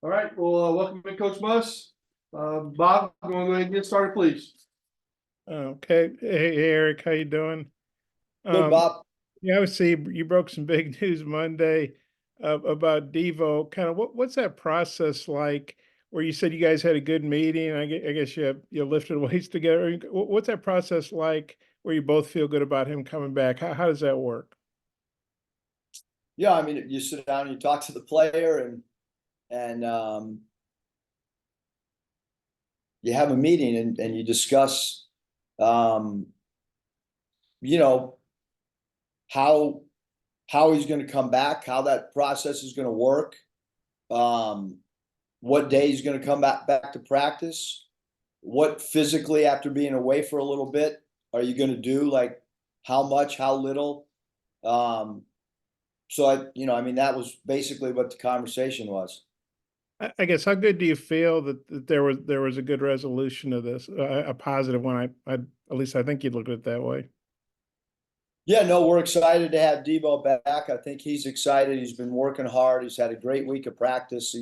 All right, well, welcome in, Coach Muss. Bob, you want to go ahead and get started, please? Okay. Hey, Eric, how you doing? Good, Bob. Yeah, obviously you broke some big news Monday about Devo. Kind of what's that process like? Where you said you guys had a good meeting. I guess you lifted weights together. What's that process like? Where you both feel good about him coming back? How does that work? Yeah, I mean, you sit down and you talk to the player, and you have a meeting and you discuss, um, you know, how he's going to come back, how that process is going to work, what day he's going to come back to practice, what physically after being away for a little bit are you going to do, like how much, how little. So I mean, that was basically what the conversation was. I guess how good do you feel that there was a good resolution of this, a positive one? At least I think you'd look at it that way. Yeah, no, we're excited to have Devo back. I think he's excited. He's been working hard. He's had a great week of practice.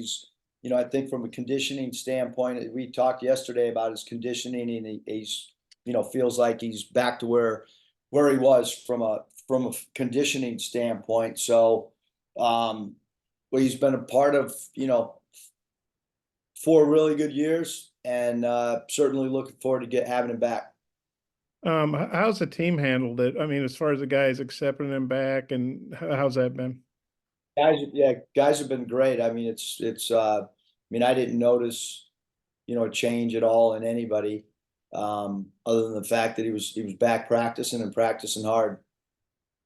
I think from a conditioning standpoint, we talked yesterday about his conditioning, and he's, feels like he's back to where he was from a conditioning standpoint. So, well, he's been a part of, 4 really good years, and certainly looking forward to having him back. How's the team handled it? I mean, as far as the guys accepting him back, and how's that been? Guys have been great. I mean, I mean, I didn't notice, a change at all in anybody, other than the fact that he was back practicing and practicing hard.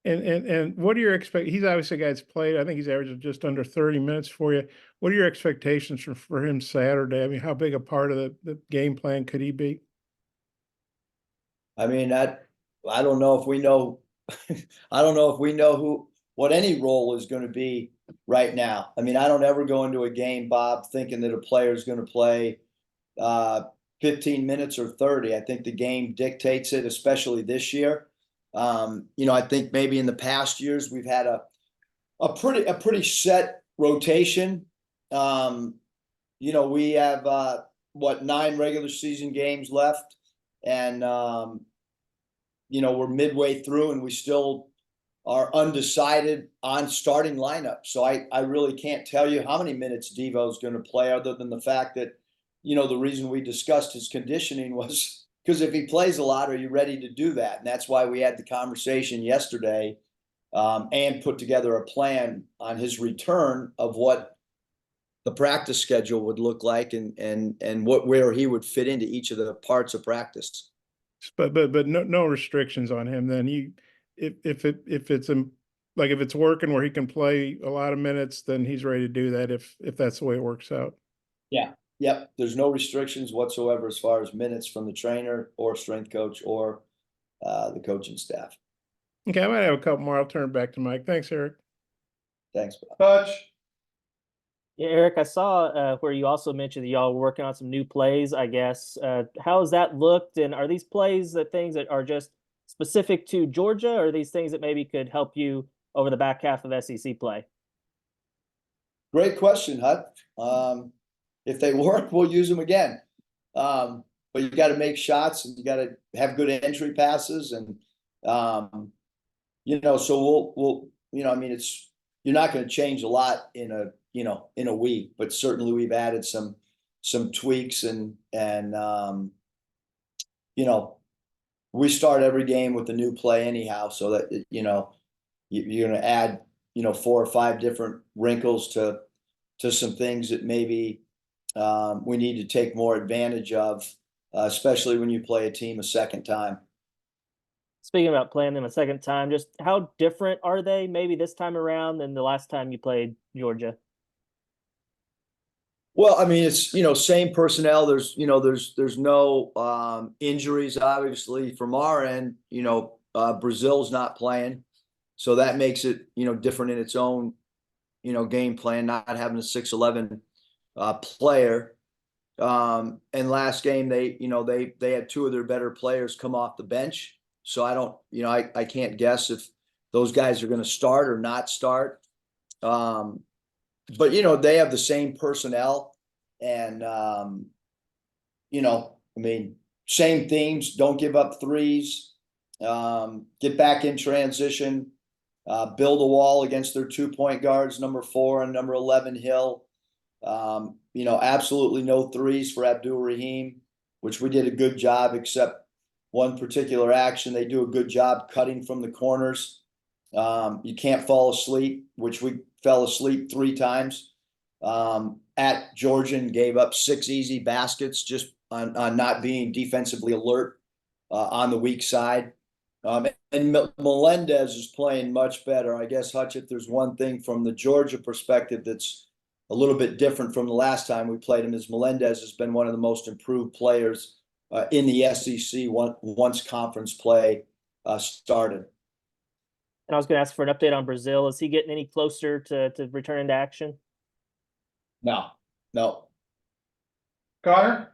And what are your he's obviously a guy that's played. I think he's averaging just under 30 minutes for you. What are your expectations for him Saturday? I mean, how big a part of the game plan could he be? I mean, I don't know if we know, I don't know if we know what any role is going to be right now. I mean, I don't ever go into a game, Bob, thinking that a player is going to play 15 minutes or 30. I think the game dictates it, especially this year. I think maybe in the past years we've had a pretty set rotation. We have 9 regular season games left, and we're midway through, and we still are undecided on starting lineup. So I really can't tell you how many minutes Devo's going to play, other than the fact that, the reason we discussed his conditioning was because if he plays a lot, are you ready to do that? And that's why we had the conversation yesterday, and put together a plan on his return of what the practice schedule would look like, and where he would fit into each of the parts of practice. But no restrictions on him then. If it's working where he can play a lot of minutes, then he's ready to do that if that's the way it works out. Yeah. Yep. There's no restrictions whatsoever as far as minutes from the trainer or strength coach or the coaching staff. Okay, I might have a couple more. I'll turn it back to Mike. Thanks, Eric. Thanks, Bob. Touch. Yeah, Eric, I saw where you also mentioned that y'all were working on some new plays, I guess. How has that looked? And are these plays things that are just specific to Georgia, or are these things that maybe could help you over the back half of SEC play? Great question, Hut. If they work, we'll use them again. But you got to make shots, and you got to have good entry passes, and so we'll I mean, you're not going to change a lot in a week, but certainly we've added some tweaks, and we start every game with a new play anyhow, so that you're going to add 4 or 5 different wrinkles to some things that maybe we need to take more advantage of, especially when you play a team a second time. Speaking about playing them a second time, just how different are they maybe this time around than the last time you played Georgia? Well, I mean, it's, same personnel. There's no injuries, obviously, from our end. Brazil's not playing, so that makes it, different in its own, game plan, not having a 6'11" player. And last game, they had 2 of their better players come off the bench. So I don't, I can't guess if those guys are going to start or not start. but they have the same personnel and, I mean, same themes, don't give up threes, get back in transition, build a wall against their 2-point guards, number 4 and number 11 Hill. Absolutely no threes for Abdul Rahim, which we did a good job, except one particular action. They do a good job cutting from the corners. You can't fall asleep, which we fell asleep 3 times. At Georgian, gave up 6 easy baskets just on not being defensively alert on the weak side. And Melendez is playing much better. I guess, Hutch, if there's one thing from the Georgia perspective that's a little bit different from the last time we played him, is Melendez has been one of the most improved players in the SEC once conference play started. And I was going to ask for an update on Brazil. Is he getting any closer to returning to action? No. Connor?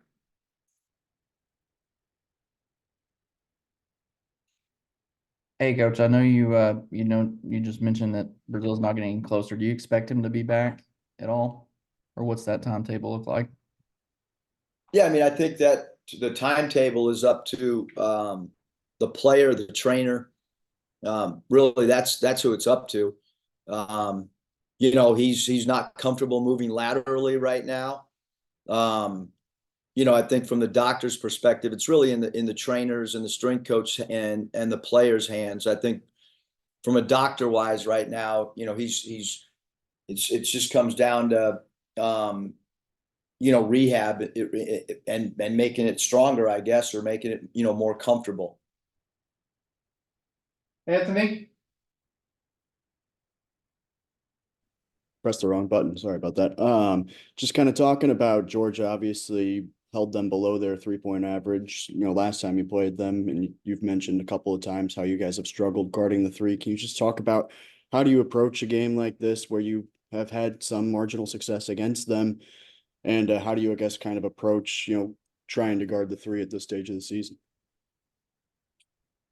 Hey, Coach, I know you just mentioned that Brazil's not getting any closer. Do you expect him to be back at all? Or what's that timetable look like? Yeah, I mean, I think that the timetable is up to the player, the trainer. Really, that's who it's up to. He's not comfortable moving laterally right now. I think from the doctor's perspective, it's really in the trainers and the strength coach and the players' hands. I think from a doctor wise right now, it just comes down to rehab and making it stronger, I guess, or making it more comfortable. Anthony? Pressed the wrong button. Sorry about that. Just kind of talking about Georgia, obviously held them below their 3-point average, last time you played them, and you've mentioned a couple of times how you guys have struggled guarding the 3. Can you just talk about how do you approach a game like this where you have had some marginal success against them, and how do you, I guess, kind of approach, trying to guard the 3 at this stage of the season?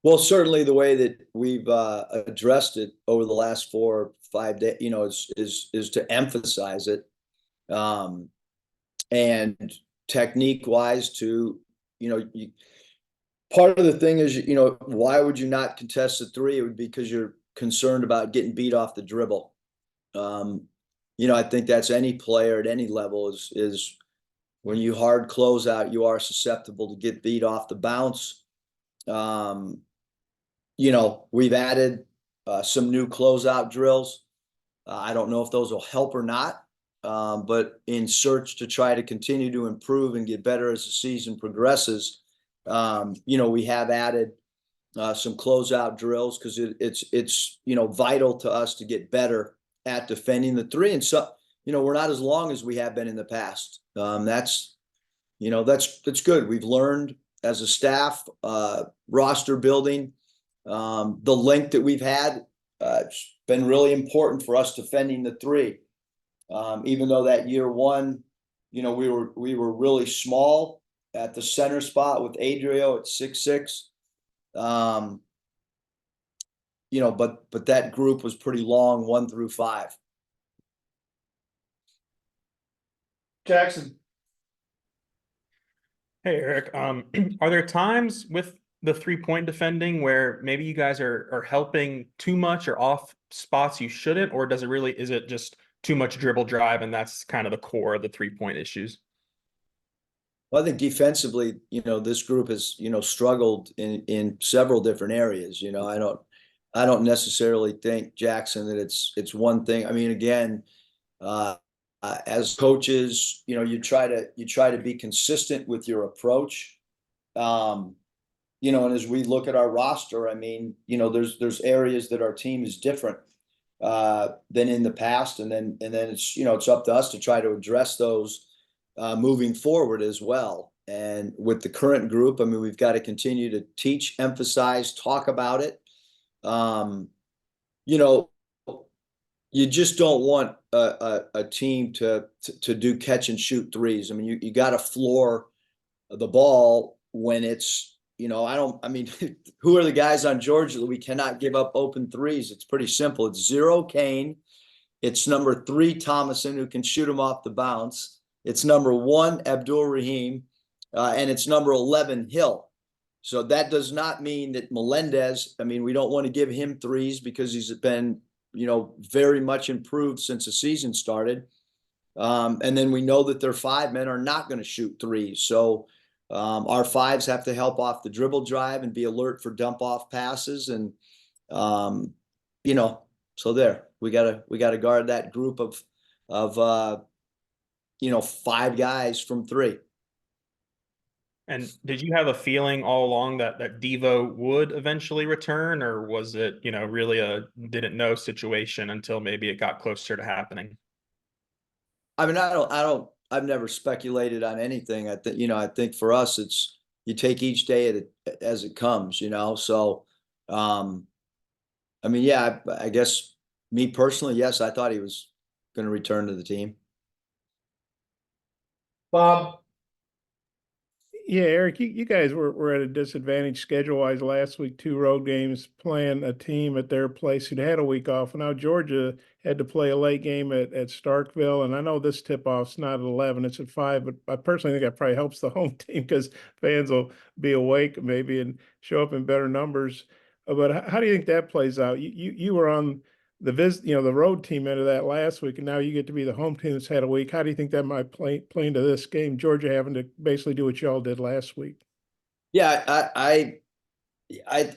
Well, certainly the way that we've addressed it over the last 4 or 5 days, is to emphasize it, and technique wise to, part of the thing is, why would you not contest the 3? It would be because you're concerned about getting beat off the dribble. I think that's any player at any level is when you hard close out, you are susceptible to get beat off the bounce. We've added some new closeout drills. I don't know if those will help or not, but in search to try to continue to improve and get better as the season progresses, we have added some closeout drills because it's vital to us to get better at defending the 3. And so, we're not as long as we have been in the past. That's good. We've learned as a staff, roster building. The length that we've had, it's been really important for us defending the 3. Even though that year 1, we were really small at the center spot with Adrio at 6'6". But that group was pretty long, 1 through 5. Jackson? Hey, Eric. Are there times with the 3-point defending where maybe you guys are helping too much or off spots you shouldn't, or is it just too much dribble drive and that's kind of the core of the 3-point issues? Well, I think defensively, this group has, struggled in several different areas. I don't necessarily think, Jackson, that it's one thing. I mean, again, as coaches, you try to be consistent with your approach. And as we look at our roster, I mean, there's areas that our team is different than in the past, and then it's up to us to try to address those moving forward as well. And with the current group, I mean, we've got to continue to teach, emphasize, talk about it. You just don't want a team to do catch and shoot 3s. I mean, you got to floor the ball when it's, who are the guys on Georgia that we cannot give up open 3s? It's pretty simple. It's 0 Kane, It's number 3, Thomason, who can shoot him off the bounce. It's number 1, Abdul Rahim, and it's number 11, Hill. So that does not mean that Melendez, I mean, we don't want to give him threes because he's been, very much improved since the season started. And then we know that their 5 men are not going to shoot threes. So our 5s have to help off the dribble drive and be alert for dump off passes. And, so there, we gotta guard that group of 5 guys from 3. And did you have a feeling all along that Devo would eventually return, or was it, really a didn't know situation until maybe it got closer to happening? I mean, I've never speculated on anything. I think for us, it's you take each day as it comes, so, I mean, yeah, I guess me personally, yes, I thought he was going to return to the team. Bob, Yeah, Eric, you guys were at a disadvantage schedule-wise last week, 2 road games, playing a team at their place who'd had a week off. And now Georgia had to play a late game at Starkville. And I know this tip-off's not at 11, it's at 5, but I personally think that probably helps the home team because fans will be awake maybe and show up in better numbers. But how do you think that plays out? You were on the the road team end of that last week, and now you get to be the home team that's had a week. How do you think that might play into this game? Georgia having to basically do what y'all did last week. Yeah, I I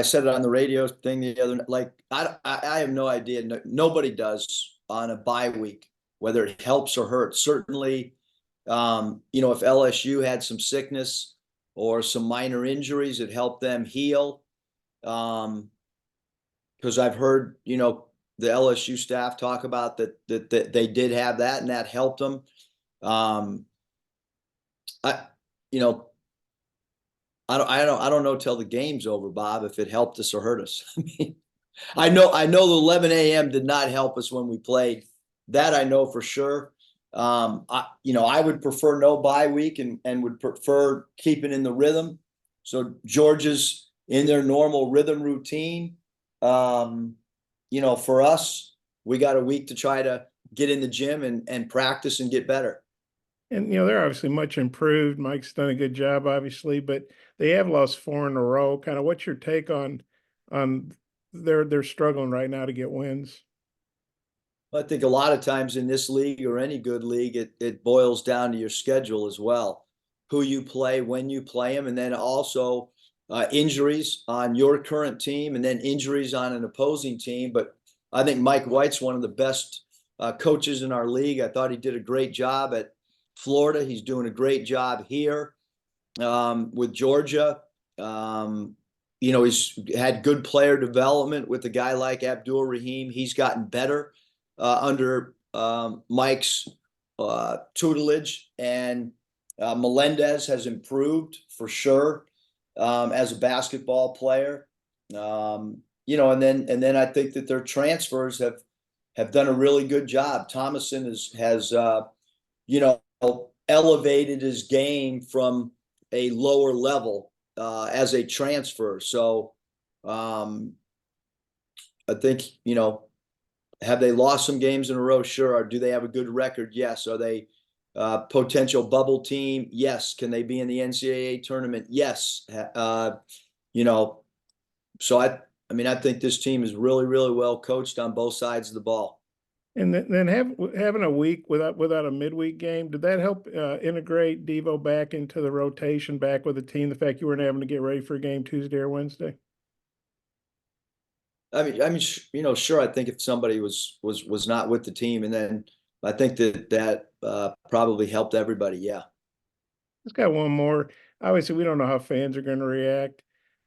said it on the radio thing the other night. Like I have no idea. Nobody does on a bye week, whether it helps or hurts. Certainly, if LSU had some sickness or some minor injuries, it helped them heal. Because I've heard, the LSU staff talk about that they did have that and that helped them. I don't know till the game's over, Bob, if it helped us or hurt us. I mean, I know the 11 a.m. did not help us when we played. That I know for sure. I would prefer no bye week and would prefer keeping in the rhythm. So Georgia's in their normal rhythm routine. For us, we got a week to try to get in the gym and practice and get better. And they're obviously much improved. Mike's done a good job, obviously, but they have lost 4 in a row. Kind of what's your take on they're struggling right now to get wins? I think a lot of times in this league or any good league, it boils down to your schedule as well, who you play, when you play them, and then also injuries on your current team and then injuries on an opposing team. But I think Mike White's one of the best coaches in our league. I thought he did a great job at Florida. He's doing a great job here with Georgia. He's had good player development with a guy like Abdul Rahim. He's gotten better under Mike's tutelage, and Melendez has improved for sure as a basketball player. And then I think that their transfers have done a really good job. Thomason has elevated his game from a lower level as a transfer. So I think, have they lost some games in a row? Sure. Or do they have a good record? Yes. Are they potential bubble team? Yes. Can they be in the NCAA tournament? Yes. So I think this team is really, really well coached on both sides of the ball. And then having a week without a midweek game, did that help integrate Devo back into the rotation, back with the team? The fact you weren't having to get ready for a game Tuesday or Wednesday. Sure. I think if somebody was not with the team, and then I think that probably helped everybody. Yeah. Let's got one more. Obviously, we don't know how fans are going to react.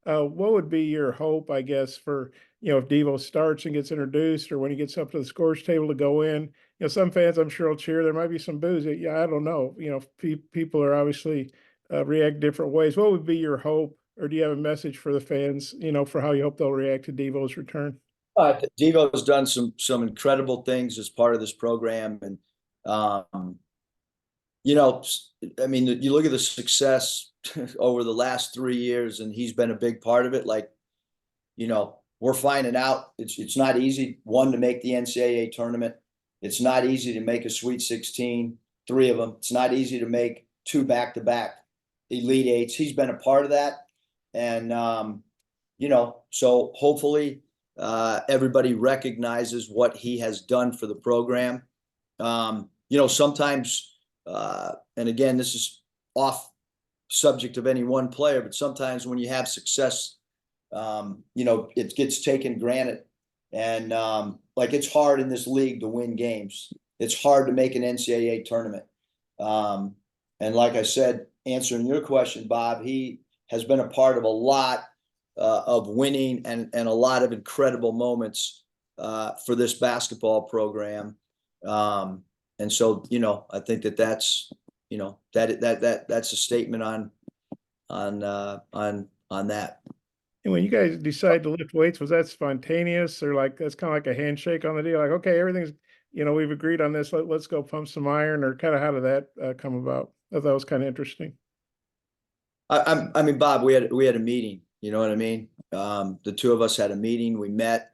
What would be your hope, I guess, for, if Devo starts and gets introduced or when he gets up to the scores table to go in? Some fans I'm sure will cheer. There might be some boos. Yeah, I don't know. People are obviously react different ways. What would be your hope, or do you have a message for the fans, for how you hope they'll react to Devo's return? Devo's done some incredible things as part of this program. And, you look at the success over the last 3 years, and he's been a big part of it. Like, we're finding out it's not easy, one, to make the NCAA tournament. It's not easy to make a Sweet 16, 3 of them. It's not easy to make 2 back-to-back Elite Eights. He's been a part of that. And, you know, so hopefully everybody recognizes what he has done for the program. You know, sometimes, and again, this is off subject of any one player, but sometimes when you have success, you know, it gets taken granted. And like, it's hard in this league to win games. It's hard to make an NCAA tournament. And like I said, answering your question, Bob, he has been a part of a lot of winning and a lot of incredible moments for this basketball program. And so, you know, I think that's, you know, that's a statement on that. And when you guys decide to lift weights, was that spontaneous, or like that's kind of like a handshake on the deal? Like, okay, everything's, you know, we've agreed on this. Let's go pump some iron, or kind of how did that come about? I thought that was kind of interesting. I mean, Bob, we had a meeting. You know what I mean? The 2 of us had a meeting. We met,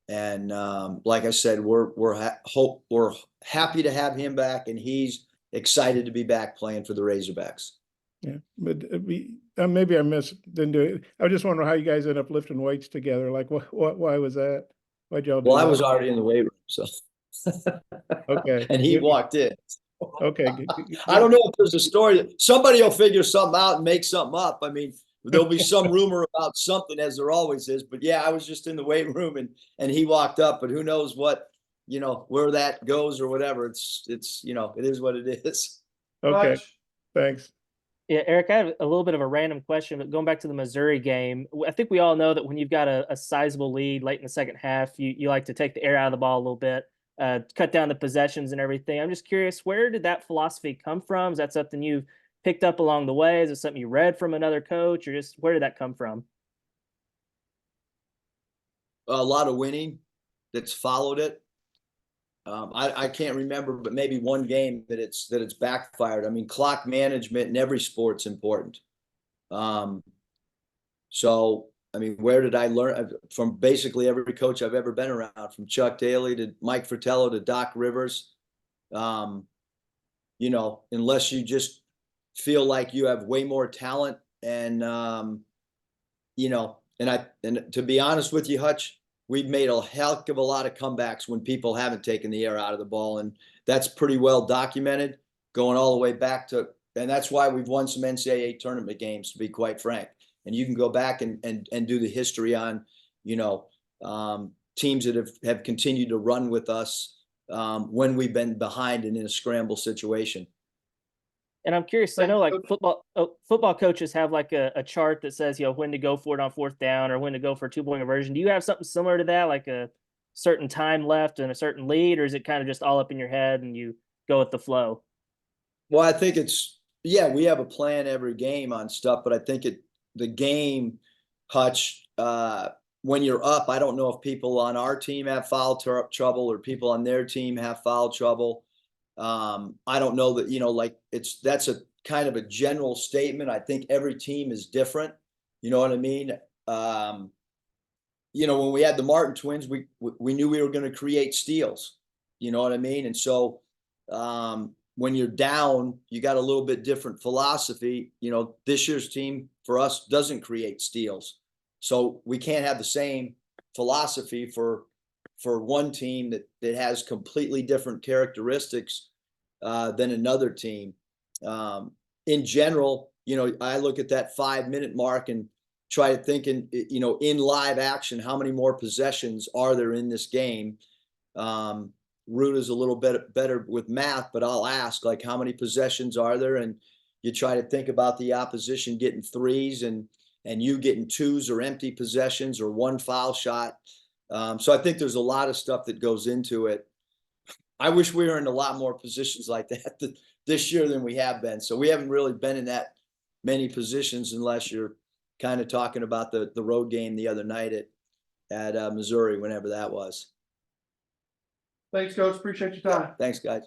and like I said, we're happy to have him back, and he's excited to be back playing for the Razorbacks. Yeah, but maybe didn't do it. I was just wondering how you guys ended up lifting weights together. Like, why was that? Why'd y'all do Well, I that? was already in the weight room, so Okay. and he walked in. Okay. I don't know if there's a story. Somebody will figure something out and make something up. I mean, there'll be some rumor about something, as there always is. But yeah, I was just in the weight room and he walked up. But who knows what, you know, where that goes or whatever. It's you know, it is what it is. Okay. Much. Thanks. Yeah, Eric, I have a little bit of a random question, but going back to the Missouri game, I think we all know that when you've got a sizable lead late in the second half, you like to take the air out of the ball a little bit, cut down the possessions and everything. I'm just curious, where did that philosophy come from? Is that something you picked up along the way? Is it something you read from another coach, or just where did that come from? A lot of winning that's followed it. I can't remember, but maybe one game that it's backfired. I mean, clock management in every sport's important. So, I mean, where did I learn? From basically every coach I've ever been around, from Chuck Daly to Mike Fratello to Doc Rivers. You know, unless you just feel like you have way more talent, and you know, and to be honest with you, Hutch, we've made a heck of a lot of comebacks when people haven't taken the air out of the ball, and that's pretty well documented, going all the way back to, and that's why we've won some NCAA tournament games, to be quite frank. And you can go back and do the history on, you know, teams that have continued to run with us when we've been behind and in a scramble situation. And I'm curious, I know like football coaches have like a chart that says, you know, when to go for it on 4th down or when to go for a 2-point conversion. Do you have something similar to that, like a certain time left and a certain lead, or is it kind of just all up in your head and you go with the flow? Well, I think yeah, we have a plan every game on stuff, but I think the game, Hutch, when you're up, I don't know if people on our team have foul trouble or people on their team have foul trouble. I don't know that, you know, like that's a kind of a general statement. I think every team is different. You know what I mean? You know, when we had the Martin twins, we knew we were going to create steals. You know what I mean? And so when you're down, you got a little bit different philosophy. You know, this year's team for us doesn't create steals. So we can't have the same philosophy for one team that has completely different characteristics than another team. In general, you know, I look at that 5-minute mark and try to think you know, in live action, how many more possessions are there in this game? Root is a little bit better with math, but I'll ask, like, how many possessions are there? And you try to think about the opposition getting 3s and you getting 2s or empty possessions or 1 foul shot. So I think there's a lot of stuff that goes into it. I wish we were in a lot more positions like that this year than we have been. So we haven't really been in that many positions, unless you're kind of talking about the road game the other night at Missouri, whenever that was. Thanks, Coach. Appreciate your time. Thanks, guys.